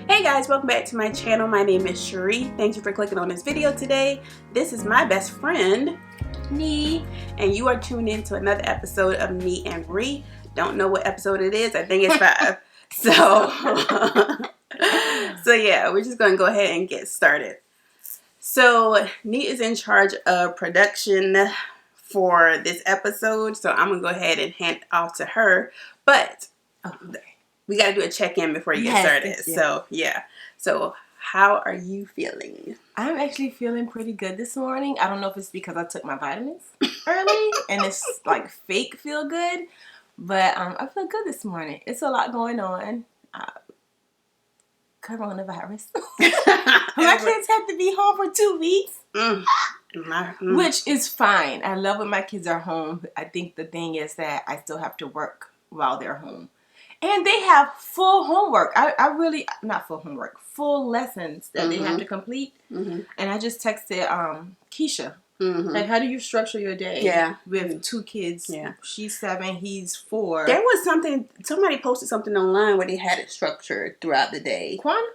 Hey guys, welcome back to my channel. My name is Cherie. Thank you for clicking on this video today. This is my best friend, Nee, and you are tuned in to another episode of Nee and Ree. Don't know what episode it is. I think it's 5. So yeah, we're just gonna go ahead and get started. So Nee is in charge of production for this episode, so I'm gonna go ahead and hand it off to her. But we got to do a check-in before you get started. So, yeah. So, how are you feeling? I'm actually feeling pretty good this morning. I don't know if it's because I took my vitamins early and it's like fake feel good. But I feel good this morning. It's a lot going on. Coronavirus. My kids have to be home for 2 weeks. Which is fine. I love when my kids are home. I think the thing is that I still have to work while they're home. And they have full homework. Not full homework, full lessons that they have to complete. And I just texted Keisha. Like, how do you structure your day with 2 kids? She's 7, he's 4. There was somebody posted something online where they had it structured throughout the day. Quana?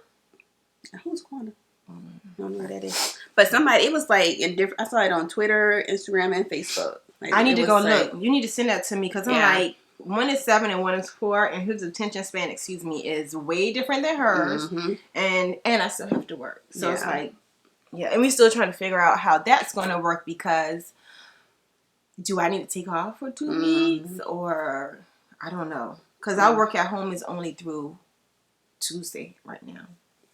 Who's Quana? I don't know who that is. But it was like in different, I saw it on Twitter, Instagram, and Facebook. Like, I need to go look. You need to send that to me because I'm like, one is 7 and one is 4, and his attention span, is way different than hers, and I still have to work. So it's like, and we're still trying to figure out how that's going to work because do I need to take off for 2 weeks or I don't know because our work at home is only through Tuesday right now.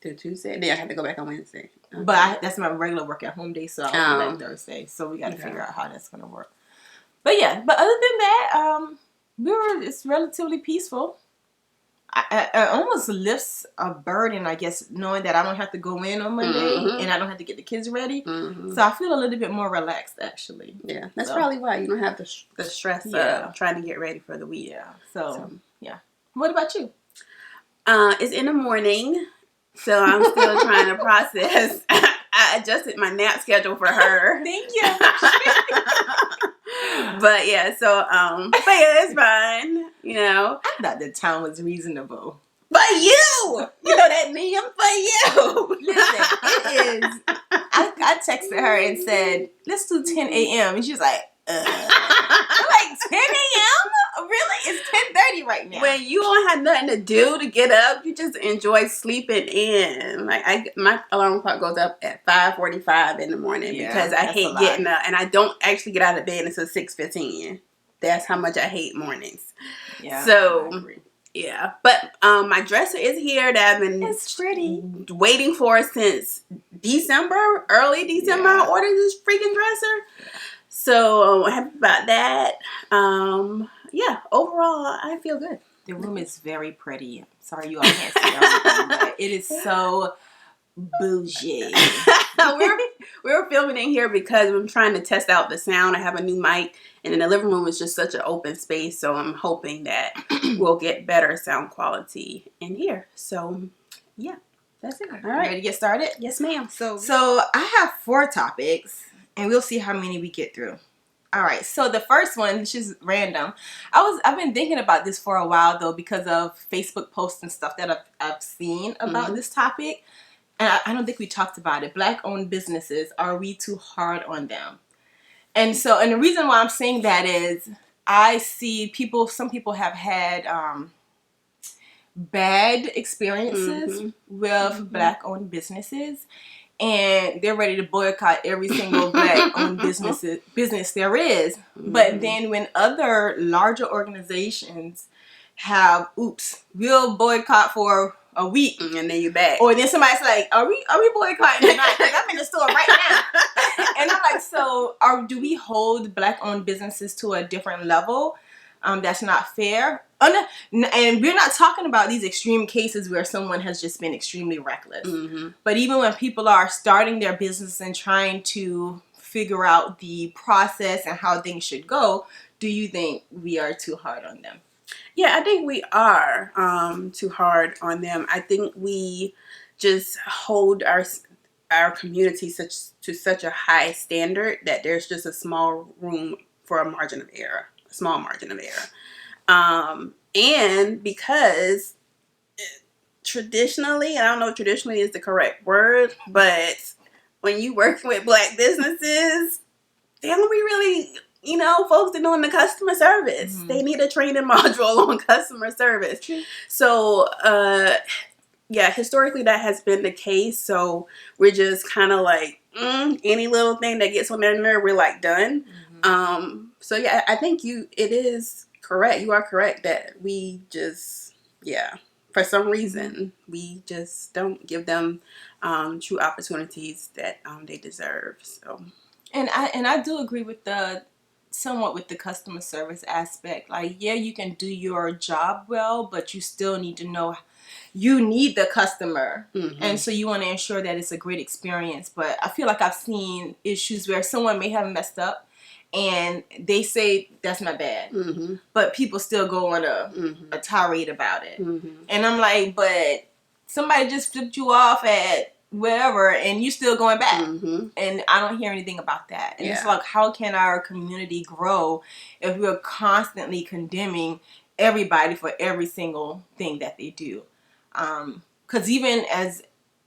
Through Tuesday? Then I have to go back on Wednesday. Okay. But that's my regular work at home day, so I'll go back Thursday. So we got to figure out how that's going to work. But yeah, but other than that, it's relatively peaceful. It almost lifts a burden, I guess, knowing that I don't have to go in on Monday and I don't have to get the kids ready. So I feel a little bit more relaxed, actually. Yeah, that's probably why you don't have the stress of trying to get ready for the week. Yeah. So yeah. What about you? It's in the morning, so I'm still trying to process. I adjusted my nap schedule for her. Thank you. But yeah, it's fine. You know, I thought the time was reasonable. But you know that meme for you. Listen, it is. I texted her and said, "Let's do 10 a.m." and she's like, I'm like 10 a.m. Really? It's 10:30 right now. When you don't have nothing to do to get up, you just enjoy sleeping in. Like my alarm clock goes up at 5:45 in the morning because I hate getting up, and I don't actually get out of bed until 6:15. That's how much I hate mornings. Yeah. So yeah, but my dresser is here that I've been waiting for since December, early December. I ordered this freaking dresser. So I'm happy about that. Yeah, overall, I feel good. The room is very pretty. Sorry you all can't see everything, but it is so bougie. we're filming in here because I'm trying to test out the sound. I have a new mic, and in the living room is just such an open space, so I'm hoping that we'll get better sound quality in here. So, yeah, that's it. All right, ready to get started? Yes, ma'am. So I have 4 topics, and we'll see how many we get through. All right, so the first one, which is random. I've been thinking about this for a while though because of Facebook posts and stuff that I've seen about this topic, and I don't think we talked about it. Black-owned businesses, are we too hard on them? And the reason why I'm saying that is I see some people have had bad experiences with Black-owned businesses. And they're ready to boycott every single Black-owned business there is. But then when other larger organizations have, we'll boycott for a week, and then you're back. Or then somebody's like, are we boycotting tonight? Like, I'm in the store right now. And I'm like, so do we hold Black-owned businesses to a different level? That's not fair. And we're not talking about these extreme cases where someone has just been extremely reckless. But even when people are starting their business and trying to figure out the process and how things should go, do you think we are too hard on them? Yeah, I think we are too hard on them. I think we just hold our community to such a high standard that there's just a small room for a margin of error. Small margin of error. And because traditionally, I don't know if traditionally is the correct word, but when you work with Black businesses, they don't be really, folks are doing the customer service. Mm-hmm. They need a training module on customer service. True. So, historically that has been the case. So we're just kind of like, any little thing that gets on their nerve, we're like done. Mm-hmm. So yeah, I think it is correct. You are correct that we just, for some reason, we just don't give them true opportunities that they deserve. So, and I do agree with somewhat with the customer service aspect. Like, yeah, you can do your job well, but you still need to know you need the customer. Mm-hmm. And so you want to ensure that it's a great experience. But I feel like I've seen issues where someone may have messed up and they say that's not bad, mm-hmm. but people still go on a tirade about it. Mm-hmm. And I'm like, but somebody just flipped you off at wherever and you still going back. Mm-hmm. And I don't hear anything about that. And it's like, how can our community grow if we're constantly condemning everybody for every single thing that they do? Because even as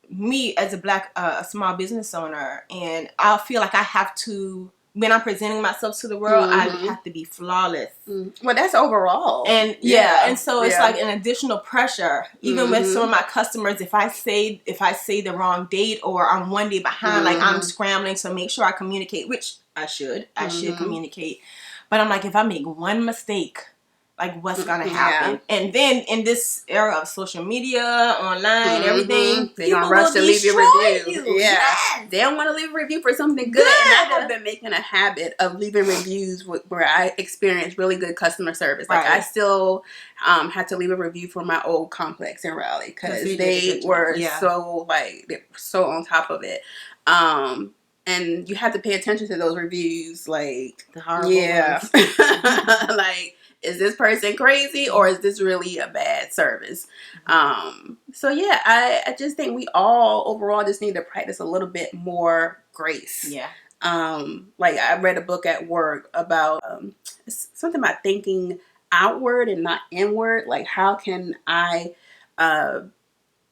me, as a Black small business owner, and I feel like I have to, when I'm presenting myself to the world, mm-hmm. I have to be flawless. Mm-hmm. Well, that's overall. And and so it's like an additional pressure. Even mm-hmm. with some of my customers, if I say the wrong date or I'm one day behind, mm-hmm. like I'm scrambling to make sure I communicate, which I should communicate. But I'm like, if I make one mistake, like what's gonna happen? Yeah. And then in this era of social media, online, mm-hmm. everything, they're gonna rush to leave your review. Yeah, yes. They don't want to leave a review for something good. And I have been making a habit of leaving reviews where I experience really good customer service. Like I still had to leave a review for my old complex in Raleigh because they were so on top of it. And you have to pay attention to those reviews, like the horrible ones. Like, is this person crazy or is this really a bad service? So yeah, I just think we all overall just need to practice a little bit more grace. Yeah. Like I read a book at work about something about thinking outward and not inward. Like, how can I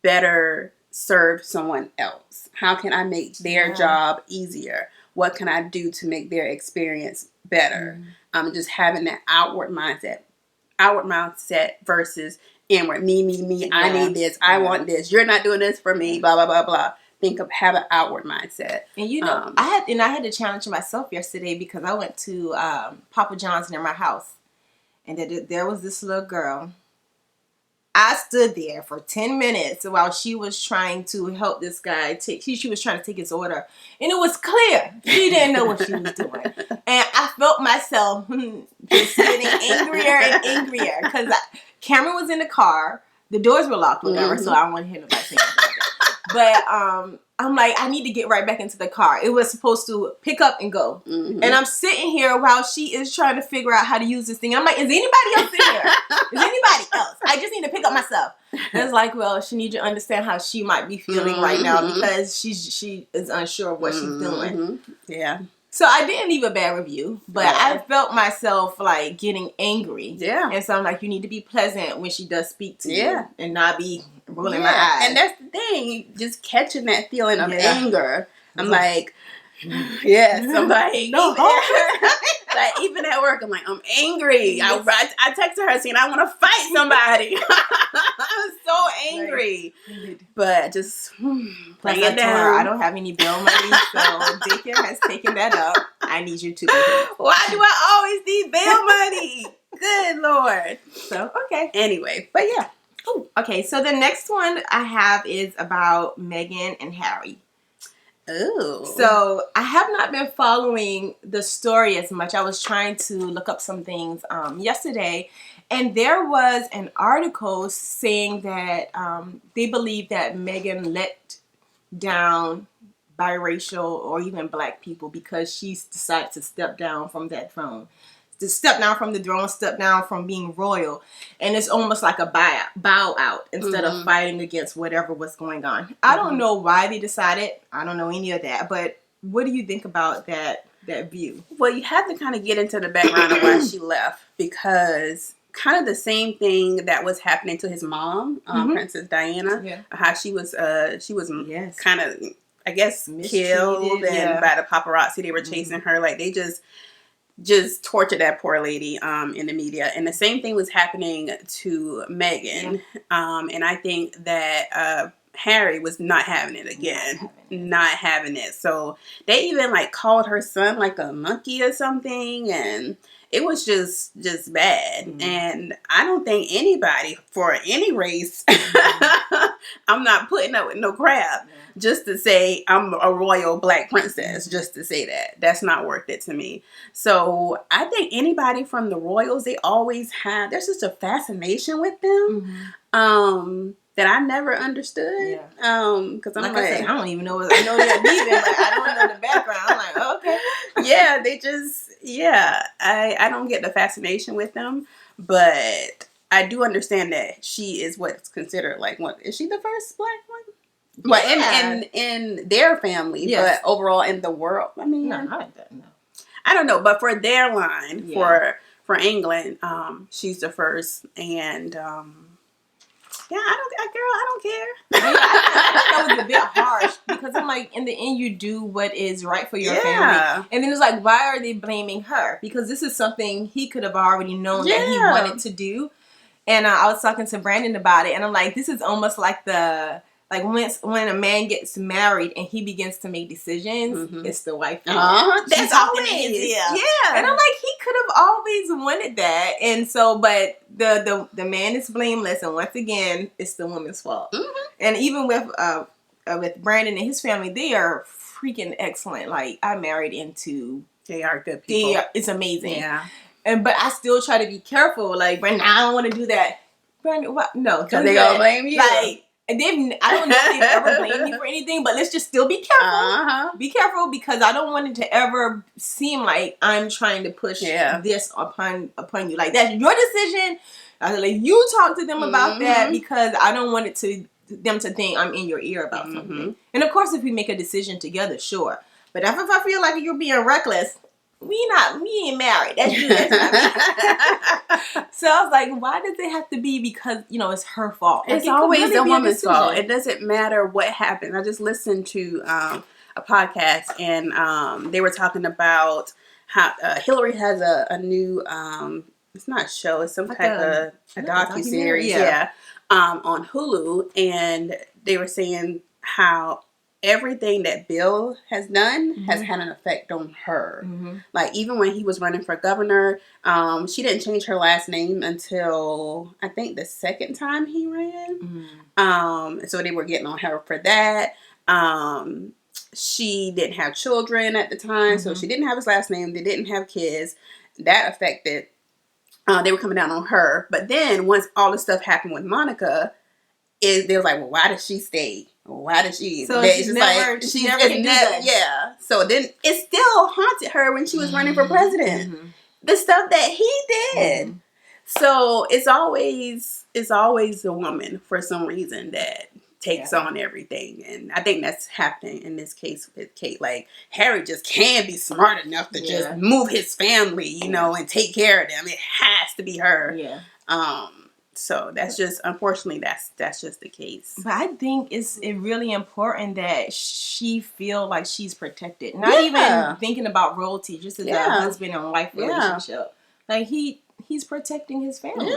better serve someone else? How can I make their job easier? What can I do to make their experience better? Just having that outward mindset versus inward. Me. I need this. I want this. You're not doing this for me. Blah blah blah blah. Have an outward mindset. And I had to challenge myself yesterday because I went to Papa John's near my house, and there was this little girl. I stood there for 10 minutes while she was trying to help this guy she was trying to take his order. And it was clear she didn't know what she was doing. And I felt myself just getting angrier and angrier because Cameron was in the car. The doors were locked, whatever, mm-hmm. so I don't want to hear nobody saying anything. But I'm like, I need to get right back into the car. It was supposed to pick up and go. Mm-hmm. And I'm sitting here while she is trying to figure out how to use this thing. I'm like, is anybody else in here? Is anybody else? I just need to pick up myself. And it's like, well, she needs to understand how she might be feeling mm-hmm. right now because she is unsure of what mm-hmm. she's doing. Yeah. So I didn't leave a bad review, but I felt myself like getting angry. Yeah. And so I'm like, you need to be pleasant when she does speak to you and not be rolling my eyes. And that's the thing, just catching that feeling of anger. I'm like, somebody. No. Like, even at work, I'm like, I'm angry. Yes. I texted her saying, I want to fight somebody. I was so angry. But just bring it down. I don't have any bill money, so daycare has taken that up. I need you to be here. Why do I always need bill money? Good Lord. So, okay. Anyway, but yeah. Ooh, okay, so the next one I have is about Meghan and Harry. Ooh. So I have not been following the story as much. I was trying to look up some things yesterday, and there was an article saying that they believe that Meghan let down biracial or even Black people because she's decided to step down from that throne. To step down from the throne, step down from being royal. And it's almost like a bow out instead mm-hmm. of fighting against whatever was going on. Mm-hmm. I don't know why they decided. I don't know any of that. But what do you think about that view? Well, you have to kind of get into the background of why she left because kind of the same thing that was happening to his mom, Princess Diana. Yeah. How she was kind of, I guess, killed and by the paparazzi. They were chasing her. Like, they just tortured that poor lady in the media. And the same thing was happening to Meghan. And I think that Harry was not having it again. Not having it. So they even like called her son like a monkey or something, and it was just bad. And I don't think anybody for any race, I'm not putting up with no crap just to say I'm a royal black princess, just to say that. That's not worth it to me. So I think anybody from the royals, they always have, there's just a fascination with them. That I never understood. Because I'm like, I said, I don't even know what I know they're leaving, but I don't know the background. I'm like, okay. Yeah, they just, I don't get the fascination with them, but I do understand that she is what's considered like, what, is she the first black one? Well, in their family, but overall in the world, I mean, I don't know, but for their line, for England, she's the first, and I don't care. That was a bit harsh because I'm like, in the end, you do what is right for your family. And then it's like, why are they blaming her? Because this is something he could have already known that he wanted to do. And I was talking to Brandon about it, and I'm like, this is almost like when a man gets married and he begins to make decisions, it's the wife. That's always, And I'm like, he could have always wanted that, and so, but the man is blameless, and once again, it's the woman's fault. And even with Brandon and his family, they are freaking excellent. Like, I married into. They are good people. It's amazing. Yeah. But I still try to be careful. Like, Brandon, I don't want to do that. Brandon, what? No, because they gonna blame you. Like. I don't know if they've ever blamed me for anything, but let's just still be careful. Be careful, because I don't want it to ever seem like I'm trying to push this upon you. Like, that's your decision. I was like, you talk to them about that, because I don't want them to think I'm in your ear about something. And of course, if we make a decision together, sure. But if I feel like you're being reckless, we ain't married. That's you. That's not me. So I was like, why does it have to be because, it's her fault? It's always the woman's fault. It doesn't matter what happens. I just listened to a podcast, and they were talking about how Hillary has a new, it's not a show, it's some type of a docuseries, on Hulu, and they were saying how everything that Bill has done has had an effect on her. Like, even when he was running for governor, she didn't change her last name until I think the second time he ran. So they were getting on her for that. She didn't have children at the time, so she didn't have his last name. They didn't have kids. That affected. They were coming down on her. But then once all the stuff happened with Monica, they were like, well, why did she stay? Why did she? So she never can do that. Yeah. So then it still haunted her when she was running for president. The stuff that he did. So it's always the woman for some reason that takes on everything, and I think that's happening in this case with Kate. Like, Harry just can't be smart enough to just move his family, and take care of them. It has to be her. So that's just, unfortunately, that's just the case. But I think it's really important that she feel like she's protected. Not even thinking about royalty, just as a husband and wife relationship. Like, he's protecting his family.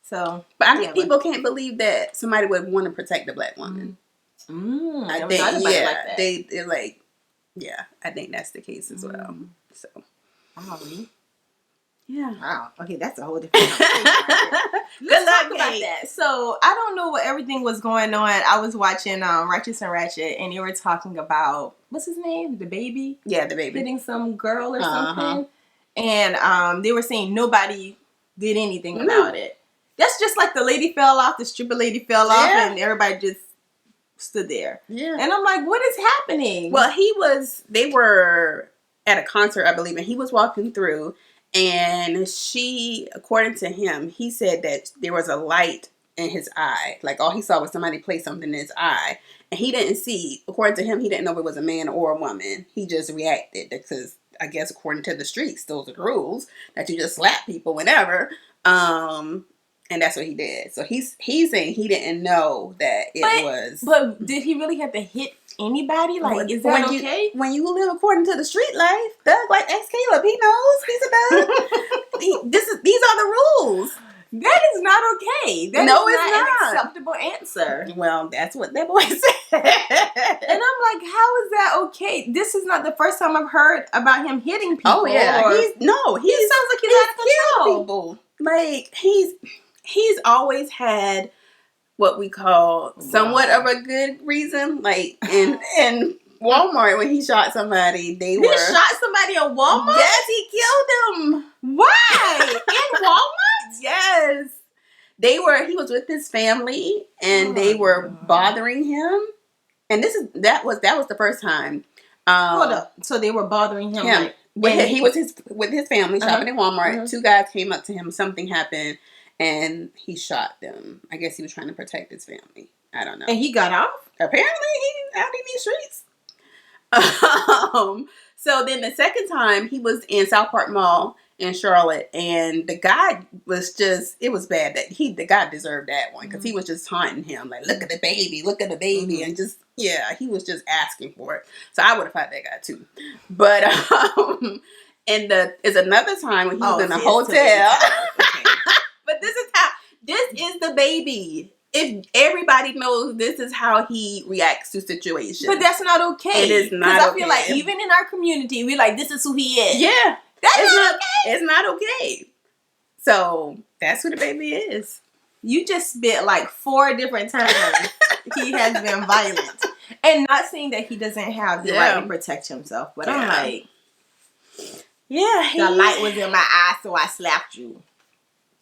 So, but I think people can't believe that somebody would want to protect a black woman. I think, they're like, I think that's the case as well. So, wow. Okay, that's a whole different conversation. Let's talk about that. So, I don't know what everything was going on. I was watching Righteous and Ratchet, and they were talking about, what's his name? The baby? Yeah, the baby. Hitting some girl or something. And they were saying nobody did anything about it. That's just like the lady fell off, the stripper lady fell off, and everybody just stood there. Yeah. And I'm like, what is happening? Well, they were at a concert, I believe, and he was walking through, and according to him, he said that there was a light in his eye. Like, all he saw was somebody place something in his eye. And he didn't see, according to him, he didn't know if it was a man or a woman. He just reacted because, I guess, according to the streets, those are the rules, that you just slap people whenever. And that's what he did. So he's saying he didn't know that it was. But did he really have to hit anybody? Like, is that okay? When you live according to the street life, Doug, like ask Caleb, he knows. He's a Doug. These are the rules. That is not okay. That is not an acceptable answer. Well, that's what that boy said. And I'm like, how is that okay? This is not the first time I've heard about him hitting people. Oh yeah, he sounds like he's out of control. People. Like he's always had what we call somewhat of a good reason. Like in Walmart when he shot somebody, he shot somebody at Walmart. Yes, he killed them. Why? In Walmart? Yes. He was with his family and they were bothering him. And that was the first time. Hold up. So they were bothering him. He was with his family shopping in Walmart. Mm-hmm. 2 guys came up to him. Something happened, and he shot them. I guess he was trying to protect his family. I don't know. And he got off. Apparently, he's out in these streets. So then the second time he was in South Park Mall in Charlotte, and the guy was it was bad that the guy deserved that one because he was just taunting him like, look at the baby, and just he was just asking for it. So I would have had that guy too. But and is another time when he was in a hotel. Okay. But this is the baby. If everybody knows this is how he reacts to situations. But that's not okay. It is not okay. Because I feel like even in our community, we're like, this is who he is. Yeah. That's not okay. It's not okay. So that's who the baby is. You just spit like 4 different times he has been violent. And not saying that he doesn't have the right to protect himself. But I'm like, the light was in my eye, so I slapped you.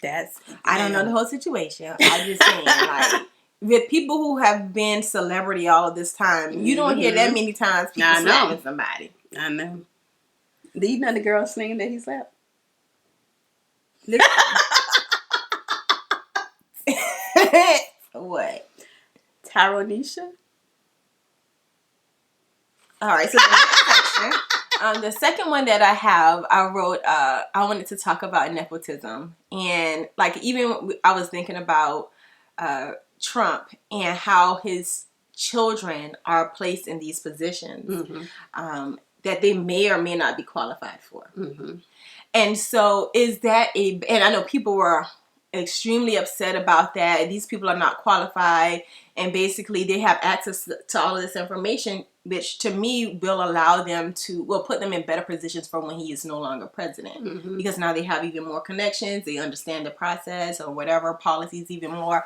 I don't know the whole situation. I'm just saying, like, with people who have been celebrity all of this time, you don't hear that many times people slapping somebody. I know. Do you know the girl singing that he slapped? What? Tyronisha? All right, so the next section. The second one that I have, I wrote, I wanted to talk about nepotism. And like, even I was thinking about Trump and how his children are placed in these positions that they may or may not be qualified for. Mm-hmm. And so is that and I know people were extremely upset about that. These people are not qualified, and basically they have access to all of this information, which to me will allow them put them in better positions for when he is no longer president, because now they have even more connections, they understand the process or whatever policies even more.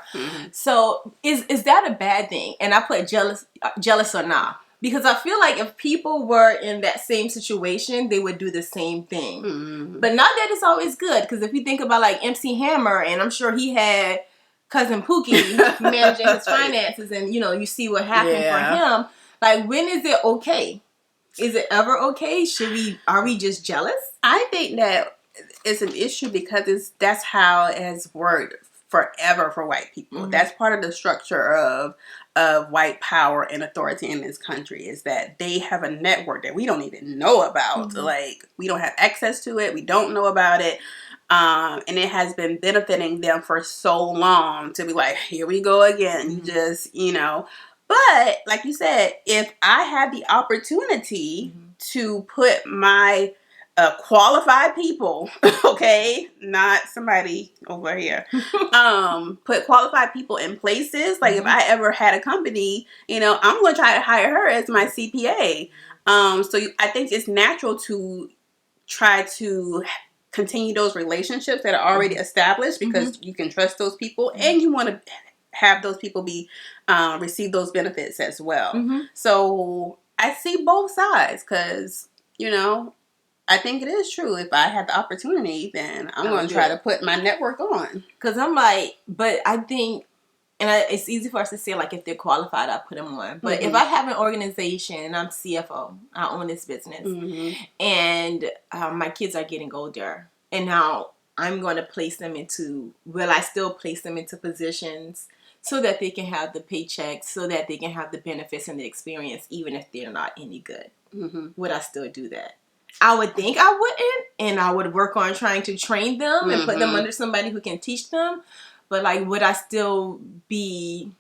So is that a bad thing? And I put jealous or not. Because I feel like if people were in that same situation, they would do the same thing. But not that it's always good. Because if you think about like MC Hammer, and I'm sure he had Cousin Pookie managing his finances, and you see what happened for him. Like, when is it okay? Is it ever okay? Are we just jealous? I think that it's an issue because that's how it has worked forever for white people. That's part of the structure of white power and authority in this country, is that they have a network that we don't even know about. Like, we don't have access to it. We don't know about it. And it has been benefiting them for so long to be like, here we go again. You just, But, like you said, if I had the opportunity to put my qualified people, okay, not somebody over here, put qualified people in places, like if I ever had a company, I'm going to try to hire her as my CPA. So I think it's natural to try to continue those relationships that are already established, because you can trust those people and you want to have those people receive those benefits as well. So I see both sides, because, I think it is true. If I had the opportunity, then I'm going to try to put my network on. Because I'm like, but I think, it's easy for us to say, like, if they're qualified, I put them on. But if I have an organization and I'm CFO, I own this business, and my kids are getting older, and now I'm going to will I still place them into positions so that they can have the paychecks, so that they can have the benefits and the experience, even if they're not any good? Would I still do that? I would think I wouldn't, and I would work on trying to train them and put them under somebody who can teach them. But like, would I still be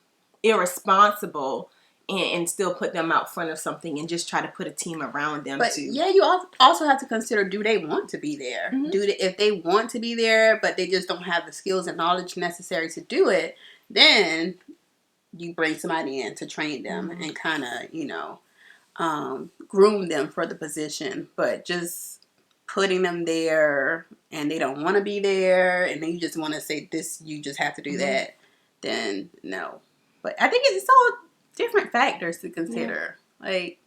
irresponsible and still put them out front of something and just try to put a team around them? But yeah, you also have to consider: do they want to be there? If they want to be there, but they just don't have the skills and knowledge necessary to do it, then you bring somebody in to train them and kind of, groom them for the position. But just putting them there and they don't want to be there, and then you just want to say this, you just have to do that, then no. But I think it's all different factors to consider. Like,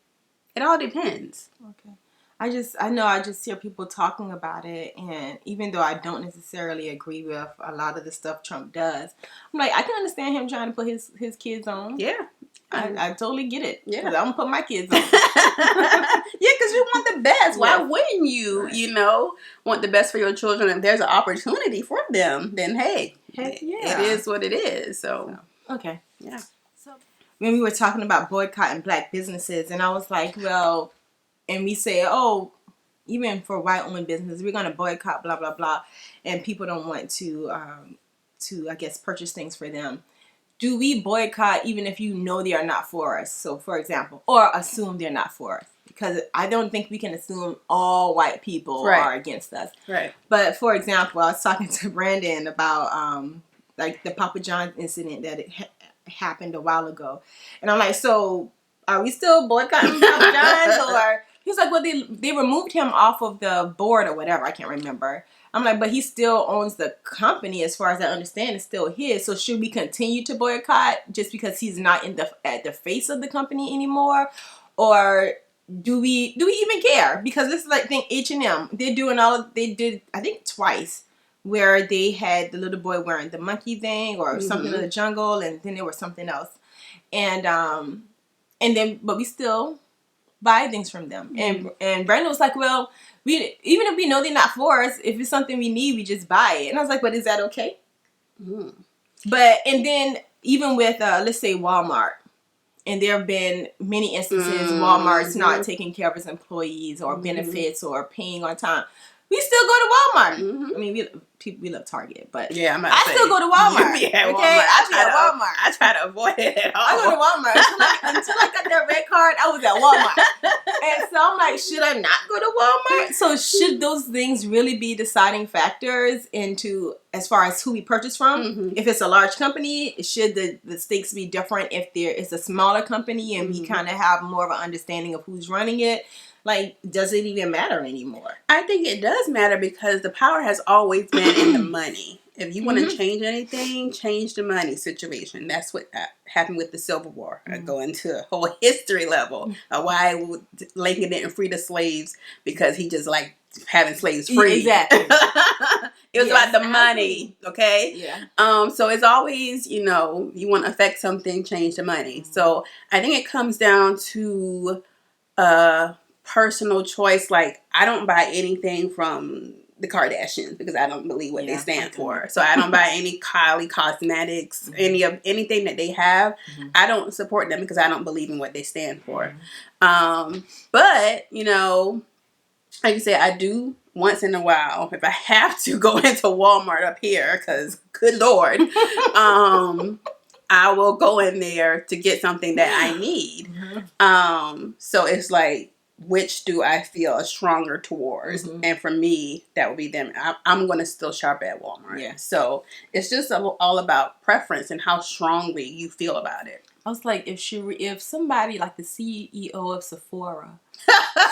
it all depends. Okay. I know I just hear people talking about it, and even though I don't necessarily agree with a lot of the stuff Trump does, I'm like, I can understand him trying to put his kids on. Yeah. I totally get it. Yeah. Because I'm going to put my kids on. Yeah, because you want the best. Why wouldn't you, want the best for your children? If there's an opportunity for them, then hey, heck yeah. It is what it is. So okay. Yeah. So when we were talking about boycotting black businesses, and I was like, well, and we say, oh, even for white-owned businesses, we're going to boycott, blah, blah, blah, and people don't want to, I guess, purchase things for them. Do we boycott even if you know they are not for us? So, for example, or assume they're not for us? Because I don't think we can assume all white people are against us. Right. But, for example, I was talking to Brandon about, like, the Papa John's incident that happened a while ago. And I'm like, so are we still boycotting Papa John's? Or he was like, well, they removed him off of the board or whatever. I can't remember. I'm like, but he still owns the company, as far as I understand. It's still his. So should we continue to boycott just because he's not at the face of the company anymore? Or do we even care? Because this is like, think H&M. They did, I think, twice, where they had the little boy wearing the monkey thing or something in the jungle, and then there was something else. And then, but we still buy things from them. And Brandon was like, well, even if we know they're not for us, if it's something we need, we just buy it. And I was like, but is that okay? But, and then even with, let's say Walmart, and there have been many instances Walmart's not taking care of its employees or benefits or paying on time. We still go to Walmart. I mean, we love Target, but yeah, I still go to Walmart. Okay, I be at Walmart. I try to avoid it at all. I go to Walmart until I got that red card. I was at Walmart, and so I'm like, should I not go to Walmart? So should those things really be deciding factors into as far as who we purchase from? If it's a large company, should the stakes be different? If there is a smaller company and we kind of have more of an understanding of who's running it? Like, does it even matter anymore? I think it does matter because the power has always been in the money. If you want to change anything, change the money situation. That's what happened with the Civil War. I go into a whole history level of why Lincoln didn't free the slaves, because he just liked having slaves free. Exactly. It was about the money, okay? Yeah. So it's always, you want to affect something, change the money. So I think it comes down to personal choice. Like, I don't buy anything from the Kardashians because I don't believe what they stand for. So I don't buy any Kylie Cosmetics, anything that they have. I don't support them because I don't believe in what they stand for. But, like you said, I do once in a while, if I have to go into Walmart up here, because good Lord, I will go in there to get something that I need. So it's like, which do I feel stronger towards? And for me, that would be them. I'm going to still shop at Walmart. Yeah. So it's just all about preference and how strongly you feel about it. I was like, if somebody like the CEO of Sephora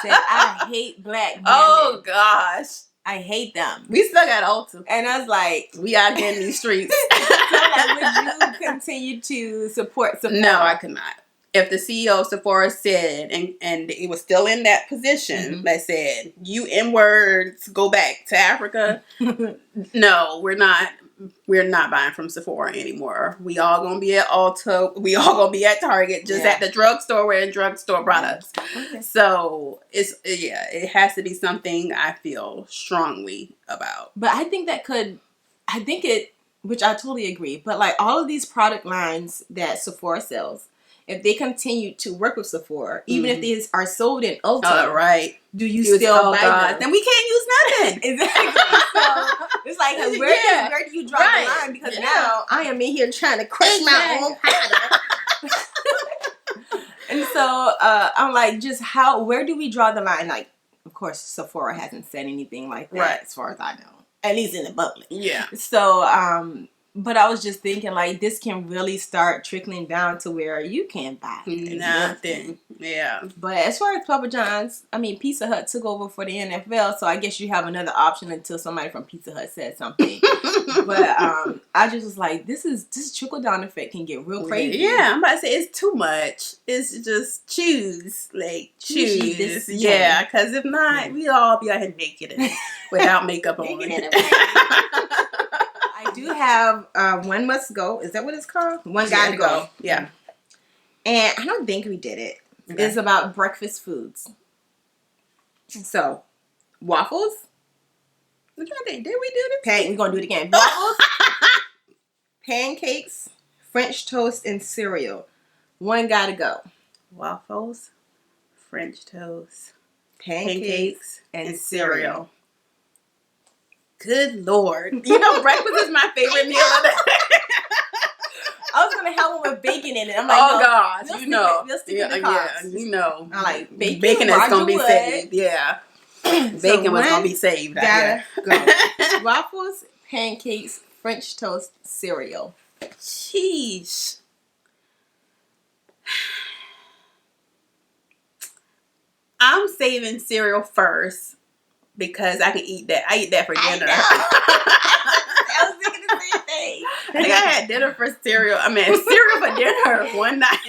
said, I hate black women. Oh, gosh. I hate them. We still got Ulta. And I was like, we out here in these streets. So like, would you continue to support Sephora? No, I could not. If the CEO of Sephora said, and it was still in that position, that said, you N-words, go back to Africa. No, we're not buying from Sephora anymore. We all gonna be at Ulta. We all gonna be at Target, just at the drugstore wearing drugstore products. So it has to be something I feel strongly about. But I think which I totally agree, but like all of these product lines that Sephora sells, if they continue to work with Sephora, even if they are sold in Ulta, right? Do you still buy them? Then we can't use nothing. Exactly. So it's like, where do you draw the line? Because now I am in here trying to crush my own powder. And so I'm like, just where do we draw the line? Like, of course, Sephora hasn't said anything like that, as far as I know, at least in the public. Yeah. So, but I was just thinking, like, this can really start trickling down to where you can't buy nothing. Yeah. But as far as Papa John's, I mean, Pizza Hut took over for the NFL, so I guess you have another option until somebody from Pizza Hut says something. But I just was like, this trickle down effect can get real crazy. Yeah, I'm about to say it's too much. It's just choose. Yeah, because if not, we all be out here naked and without makeup on. I do have One Must Go. Is that what it's called? One Gotta Go. Yeah. And I don't think we did it. Okay. It's about breakfast foods. So, waffles. I'm trying to think. Did we do this? We're going to do it again. Waffles, pancakes, French toast, and cereal. One gotta go. Waffles, French toast, pancakes and cereal. Good Lord. You know, breakfast is my favorite meal of the day. I was going to have one with bacon in it. I'm like, oh, gosh. We'll stick with the carbs. Yeah, you know. I like bacon. Bacon is going to be saved. Yeah. Bacon was going to be saved. Gotta go. Waffles, pancakes, French toast, cereal. Jeez. I'm saving cereal first because I can eat that. I eat that for dinner. I was thinking the same thing. I think I had cereal for dinner one night.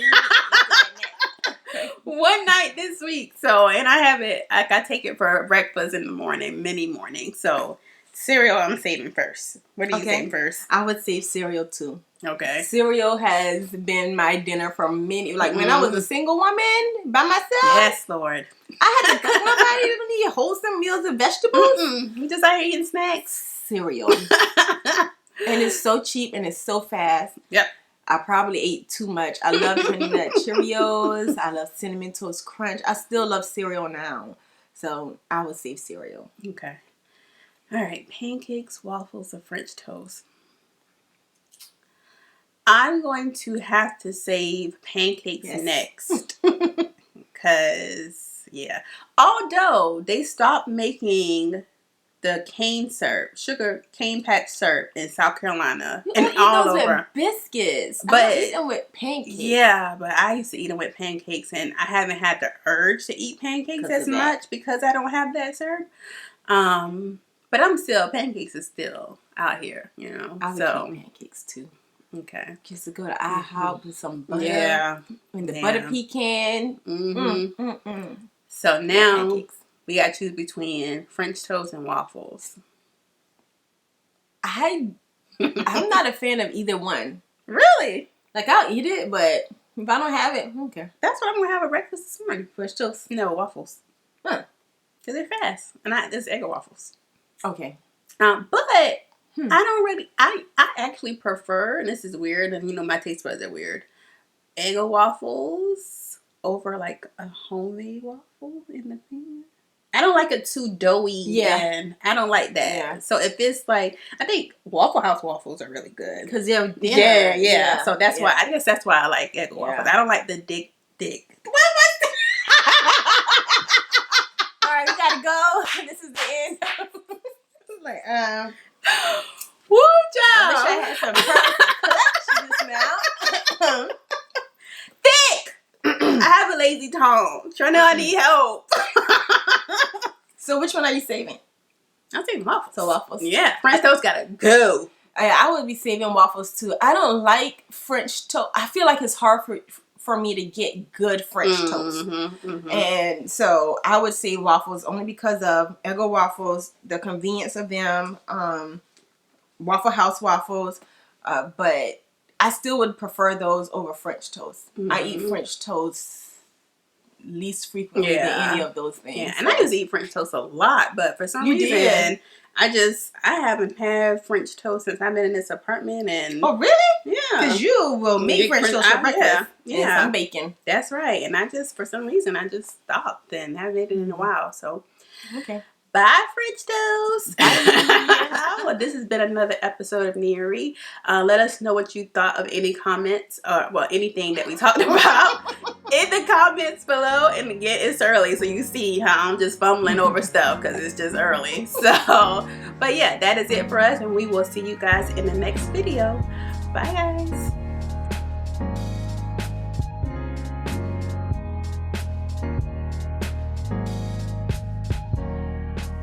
One night this week. So, and I have it, I take it for breakfast in the morning, many mornings. So, cereal I'm saving first. What are you saving first? I would save cereal too. Okay. Cereal has been my dinner for many, when I was a single woman by myself. Yes, Lord. I had to cook my body to need wholesome meals and vegetables. You just out here eating snacks. Cereal. And it's so cheap and it's so fast. Yep. I probably ate too much. I love Honey Nut Cheerios. I love Cinnamon Toast Crunch. I still love cereal now. So I would save cereal. Okay. All right. Pancakes, waffles, or French toast. I'm going to have to save pancakes next. Because, although they stopped making the cane syrup, sugar cane patch syrup in South Carolina and all over. With biscuits, but I eat them with pancakes. Yeah, but I used to eat them with pancakes, and I haven't had the urge to eat pancakes as much because I don't have that syrup. But pancakes is still out here, you know. I would eat pancakes too. Okay. Just to go to IHOP with some butter. Yeah. And the butter pecan. So now we got to choose between French toast and waffles. I'm not a fan of either one. Really? Like, I'll eat it, but if I don't have it, I don't care. That's what I'm going to have at breakfast this morning. French toast? No, waffles. Huh. Because they're fast. And there's egg waffles. Okay. But I don't really, I actually prefer, and this is weird, and you know my taste buds are weird, egg waffles over like a homemade waffle in the pan. I don't like it too doughy. Yeah. I don't like that. Yeah. So if it's like, I think Waffle House waffles are really good. Because they're dinner. Yeah. So that's why, I guess that's why I like egg waffles. I don't like the thick. What was that? All right, we gotta go. This is the end. Woo, job. I wish I had some collection just now. Thick. I have a lazy tongue. Trying I need help. So which one are you saving? I'm saving waffles. So waffles. Yeah. French toast gotta go. I would be saving waffles too. I don't like French toast. I feel like it's hard for me to get good French toast. And so I would say waffles only because of Eggo waffles, the convenience of them, Waffle House waffles, but I still would prefer those over French toast. I eat French toast least frequently than any of those things. Yeah, and I used to eat French toast a lot, but for some reason, I haven't had French toast since I've been in this apartment. And oh, really? Yeah, because you will make French toast for breakfast. And some bacon. That's right. And for some reason, I just stopped and haven't eaten it in a while. So okay. Bye, French toast. Well, this has been another episode of Nee and Ree. Let us know what you thought of any comments or anything that we talked about in the comments below. And again, it's early, so you see how I'm just fumbling over stuff because it's just early. So, but yeah, that is it for us, and we will see you guys in the next video. Bye, guys.